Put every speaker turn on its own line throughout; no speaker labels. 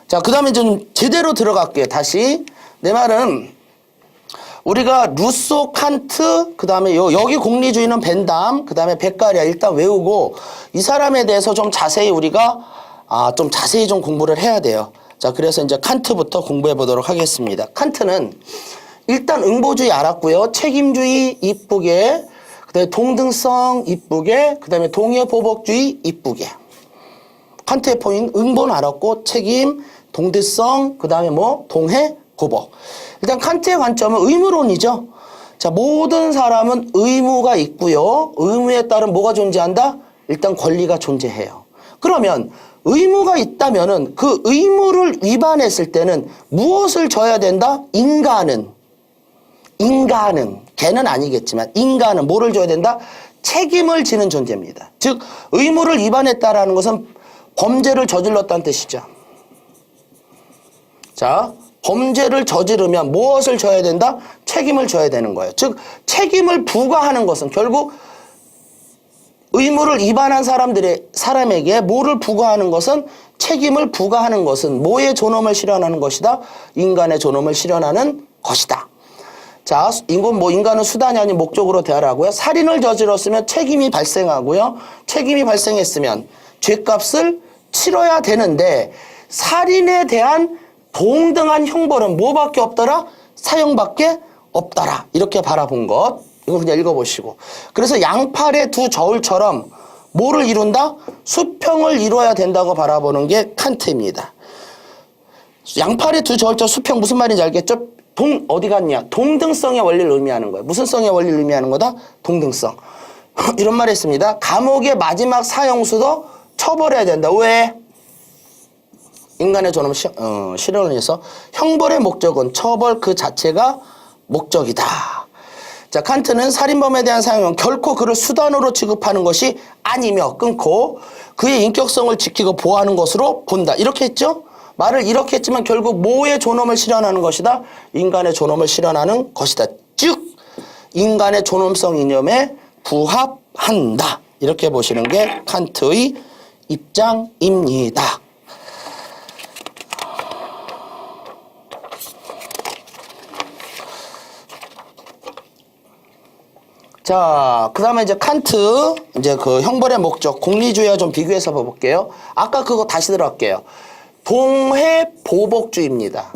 자, 그 다음에 좀 제대로 들어갈게요. 다시. 내 말은 우리가 루소, 칸트, 그 다음에 여기 공리주의는 벤담, 그 다음에 베카리아 일단 외우고 이 사람에 대해서 좀 자세히 우리가 좀 자세히 좀 공부를 해야 돼요. 자, 그래서 이제 칸트부터 공부해 보도록 하겠습니다. 칸트는 일단 응보주의 알았고요. 책임주의 이쁘게, 그 다음에 동등성 이쁘게, 그 다음에 동해보복주의 이쁘게. 칸트의 포인트 응보는 알았고 책임, 동등성, 그 다음에 동해, 보복. 일단 칸트의 관점은 의무론이죠. 자, 모든 사람은 의무가 있고요. 의무에 따른 뭐가 존재한다? 일단 권리가 존재해요. 그러면 의무가 있다면은 그 의무를 위반했을 때는 무엇을 져야 된다? 인간은 개는 아니겠지만 인간은 뭐를 져야 된다? 책임을 지는 존재입니다. 즉 의무를 위반했다라는 것은 범죄를 저질렀다는 뜻이죠. 자, 범죄를 저지르면 무엇을 져야 된다? 책임을 져야 되는 거예요. 즉 책임을 부과하는 것은 결국 의무를 위반한 사람에게 뭐를 부과하는 것은 책임을 부과하는 것은 뭐의 존엄을 실현하는 것이다? 인간의 존엄을 실현하는 것이다. 자, 인간은 수단이 아닌 목적으로 대하라고요. 살인을 저질렀으면 책임이 발생하고요. 책임이 발생했으면 죄값을 치러야 되는데 살인에 대한 동등한 형벌은 뭐밖에 없더라? 사형밖에 없더라. 이렇게 바라본 것. 이거 그냥 읽어보시고. 그래서 양팔의 두 저울처럼 뭐를 이룬다? 수평을 이루어야 된다고 바라보는 게 칸트입니다. 양팔의 두 저울처럼 수평 무슨 말인지 알겠죠? 어디 갔냐? 동등성의 원리를 의미하는 거예요. 무슨 성의 원리를 의미하는 거다? 동등성. 이런 말을 했습니다. 감옥의 마지막 사형수도 처벌해야 된다. 왜? 인간의 존엄을 실현을 해서 형벌의 목적은 처벌 그 자체가 목적이다. 자, 칸트는 살인범에 대한 사형은 결코 그를 수단으로 취급하는 것이 아니며 끊고 그의 인격성을 지키고 보호하는 것으로 본다. 이렇게 했죠? 말을 이렇게 했지만 결국 뭐의 존엄을 실현하는 것이다? 인간의 존엄을 실현하는 것이다. 즉 인간의 존엄성 이념에 부합한다. 이렇게 보시는 게 칸트의 입장입니다. 자, 그 다음에 이제 칸트, 이제 그 형벌의 목적, 공리주의와 좀 비교해서 볼게요. 아까 그거 다시 들어갈게요. 동해보복주의입니다.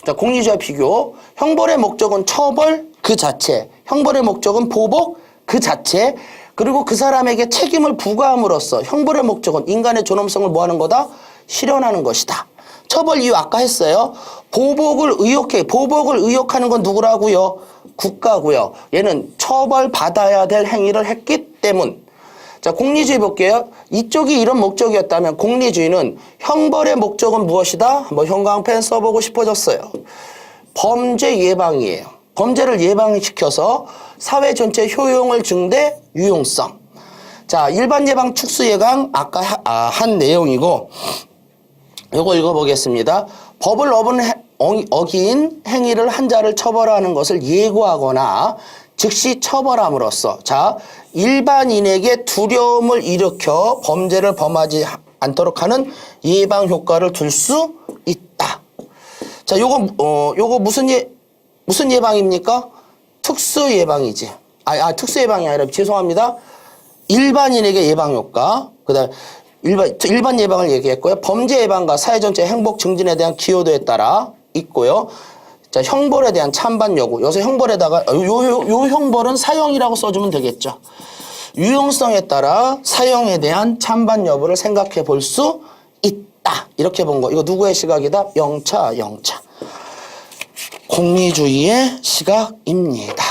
자, 공리주의와 비교. 형벌의 목적은 처벌 그 자체, 형벌의 목적은 보복 그 자체, 그리고 그 사람에게 책임을 부과함으로써 형벌의 목적은 인간의 존엄성을 뭐하는 거다? 실현하는 것이다. 처벌 이유 아까 했어요. 보복을 의혹하는 건 누구라고요? 국가고요. 얘는 처벌받아야 될 행위를 했기 때문. 자, 공리주의 볼게요. 이쪽이 이런 목적이었다면 공리주의는 형벌의 목적은 무엇이다? 형광펜 써보고 싶어졌어요. 범죄 예방이에요. 범죄를 예방시켜서 사회 전체 효용을 증대 유용성. 자, 일반 예방, 특수 예방 아까 한 내용이고 이거 읽어보겠습니다. 법을 어긴 행위를 한 자를 처벌하는 것을 예고하거나 즉시 처벌함으로써 자, 일반인에게 두려움을 일으켜 범죄를 범하지 않도록 하는 예방 효과를 둘 수 있다. 자, 요거 무슨 예방입니까? 특수 예방이지. 특수 예방이 아니라 죄송합니다. 일반인에게 예방 효과. 그다음 일반 예방을 얘기했고요. 범죄 예방과 사회 전체 행복 증진에 대한 기여도에 따라 있고요. 자, 형벌에 대한 찬반 여부. 여기서 형벌에다가 요 형벌은 사형이라고 써주면 되겠죠. 유용성에 따라 사형에 대한 찬반 여부를 생각해 볼 수 있다. 이렇게 본 거. 이거 누구의 시각이다? 영차. 공리주의의 시각입니다.